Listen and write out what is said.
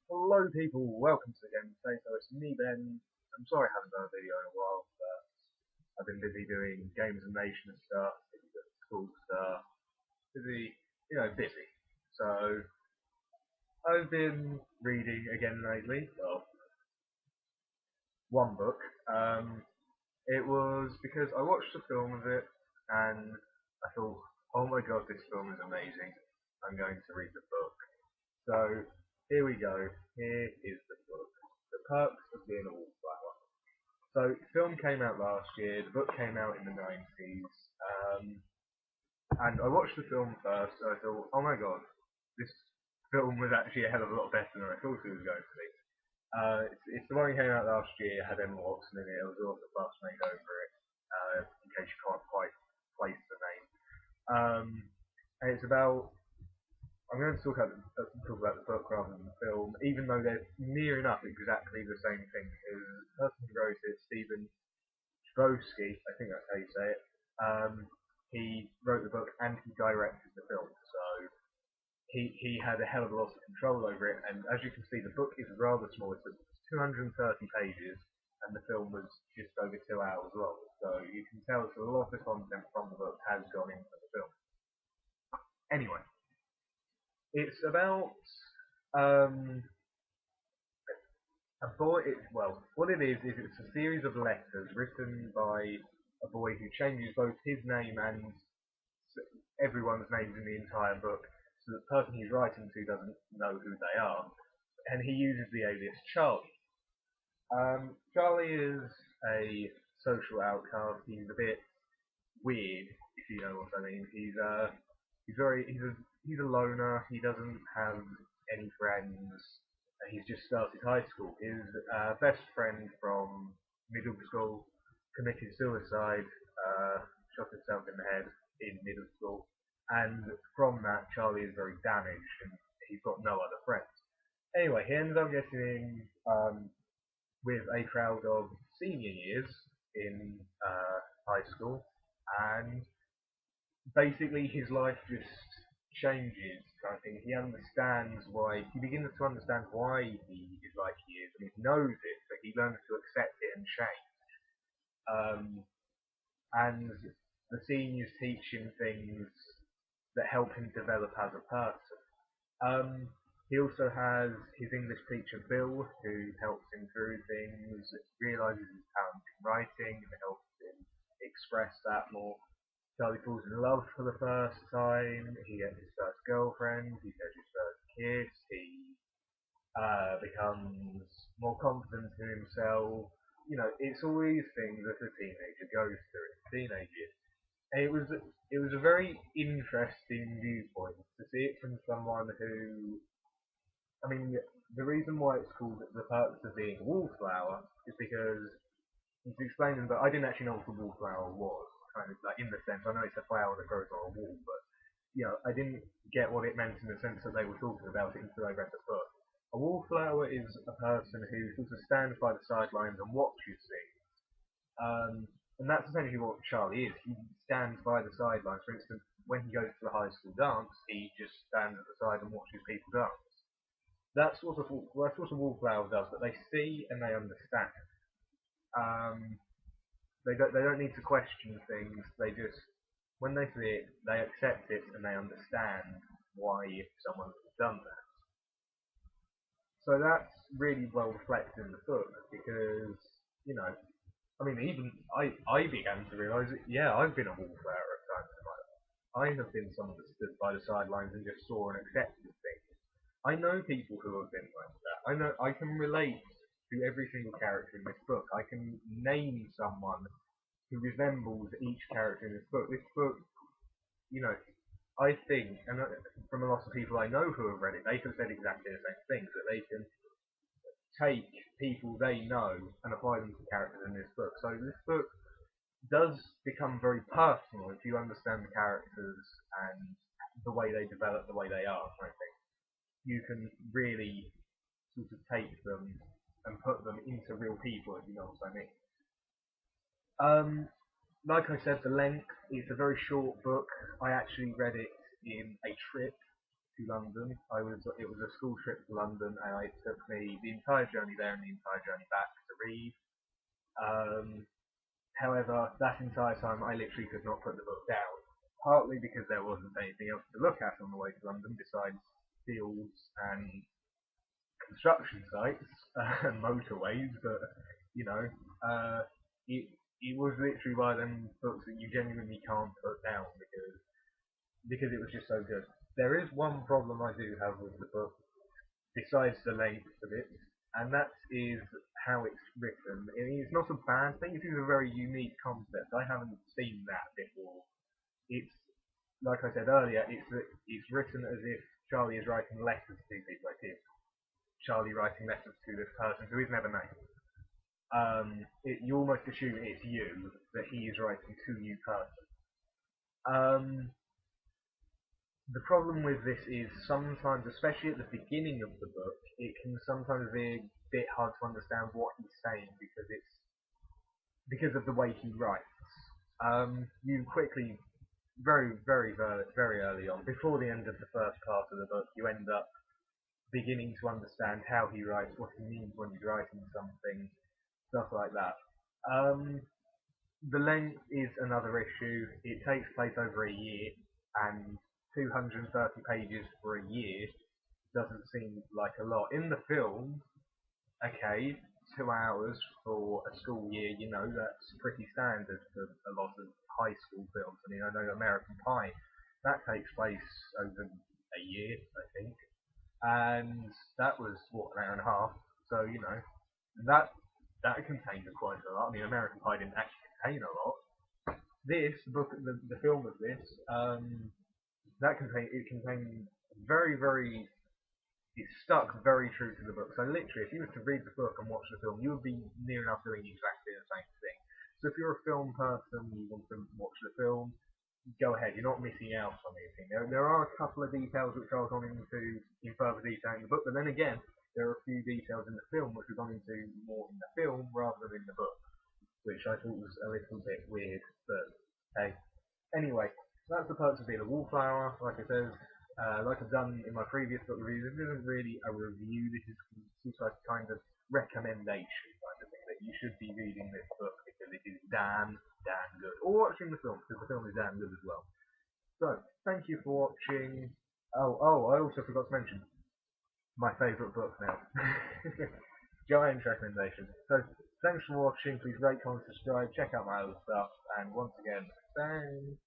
Hello people, welcome to the game today. So it's me Ben. I'm sorry I haven't done a video in a while, but I've been busy doing games and nation stuff, busy doing school stuff, busy. So I've been reading again lately. Well, one book. It was because I watched a film of it and I thought, oh my god, this film is amazing. I'm going to read the book. So here we go. Here is the book. The Perks of Being a Wallflower. So the film came out last year. The book came out in the 90s. And I watched the film first. So I thought, oh my god, this film was actually a hell of a lot better than I thought it was going to be. It's the one that came out last year. Had Emma Watson in it. It was also Bus made over it. In case you can't quite place the name. And it's about I'm going to talk about the book rather than the film, even though they're near enough exactly the same thing. Because the person who wrote it, Stephen Chbosky, I think that's how you say it, he wrote the book and he directed the film. So he had a hell of a lot of control over it. And as you can see, the book is rather small. It's 230 pages, and the film was just over 2 hours long. So you can tell it's a lot of content from the book has gone into the film. Anyway, it's about um, a boy. Well, what it is it's a series of letters written by a boy who changes both his name and everyone's names in the entire book, so the person he's writing to doesn't know who they are, and he uses the alias Charlie. Charlie is a social outcast. He's a bit weird, if you know what I mean. He's a loner. He doesn't have any friends. He's just started high school. His best friend from middle school committed suicide, shot himself in the head in middle school, and from that, Charlie is very damaged and he's got no other friends. Anyway, he ends up getting in with a crowd of senior years in high school, and basically his life just changes kind of thing. He begins to understand why he is like he is, and he knows it, but he learns to accept it and change. Um, and the seniors teach him things that help him develop as a person. He also has his English teacher Bill, who helps him through things, realizes his talent in writing, and helps him express that more. Charlie falls in love for the first time. He gets his first girlfriend. He gets his first kiss. He becomes more confident in himself. It's all these things that a teenager goes through in teenage years. And it was a very interesting viewpoint to see it from someone who, I mean, the reason why it's called The Perks of Being a Wallflower is because he's explaining that I didn't actually know what a wallflower was. Kind of like in the sense, I know it's a flower that grows on a wall, but I didn't get what it meant in the sense that they were talking about it until I read the book. A wallflower is a person who sort of stands by the sidelines and watches things. And that's essentially what Charlie is. He stands by the sidelines. For instance, when he goes to the high school dance, he just stands at the side and watches people dance. That's what a wallflower does, but they see and they understand. Um, they don't need to question things. They just when they see it, they accept it and they understand why someone has done that. So that's really well reflected in the book because you know I mean, even I began to realise that, yeah, I've been a wallflower at times in my life. I have been someone that stood by the sidelines and just saw and accepted things. I know people who have been like that. I know I can relate to every single character in this book. I can name someone who resembles each character in this book. This book, you know, I think, and from a lot of people I know who have read it, they have said exactly the same things, that they can take people they know and apply them to characters in this book. So this book does become very personal if you understand the characters and the way they develop, the way they are. I think you can really sort of take them and put them into real people, if you know what I mean. Um, like I said, the length is a very short book. I actually read it in a trip to London. It was a school trip to London, and it took me the entire journey there and the entire journey back to read. Um, However, that entire time I literally could not put the book down, partly because there wasn't anything else to look at on the way to London besides fields and construction sites and motorways, but you know, it it was literally one of them books that you genuinely can't put down because it was just so good. There is one problem I do have with the book, besides the length of it, and that is how it's written. I mean, it's not a bad thing. It is a very unique concept. I haven't seen that before. It's like I said earlier. It's written as if Charlie is writing letters to people. Like it's Charlie writing letters to this person who is never named. You almost assume it's you that he is writing to you person. Um, the problem with this is sometimes, especially at the beginning of the book, it can sometimes be a bit hard to understand what he's saying because of the way he writes. You quickly, very early on, before the end of the first part of the book, you end up beginning to understand how he writes, what he means when he's writing something, stuff like that. Um, the length is another issue. It takes place over a year, and 230 pages for a year doesn't seem like a lot. In the film, okay, 2 hours for a school year, that's pretty standard for a lot of high school films. I mean, I know American Pie, that takes place over a year, I think, and that was, what, an hour and a half, so, that contained quite a lot. I mean, American Pie didn't actually contain a lot. The film of this, it contained it stuck very true to the book. So literally, if you were to read the book and watch the film, you would be near enough doing exactly the same thing. So if you're a film person, you want to watch the film, go ahead. You're not missing out on anything. There are a couple of details which I've gone into in further detail in the book, but then again, there are a few details in the film which we've gone into more in the film rather than in the book, which I thought was a little bit weird, but hey. Anyway, that's the perks of being a wallflower. Like I said, like I've done in my previous book review, this isn't really a review. This is some kind of recommendation kind of thing that you should be reading this book because it is damn good. Or watching the film because the film is damn good as well. So, thank you for watching. Oh, I also forgot to mention my favourite book now. Giant recommendation. So, thanks for watching. Please rate, comment, subscribe, check out my other stuff, and once again, thanks.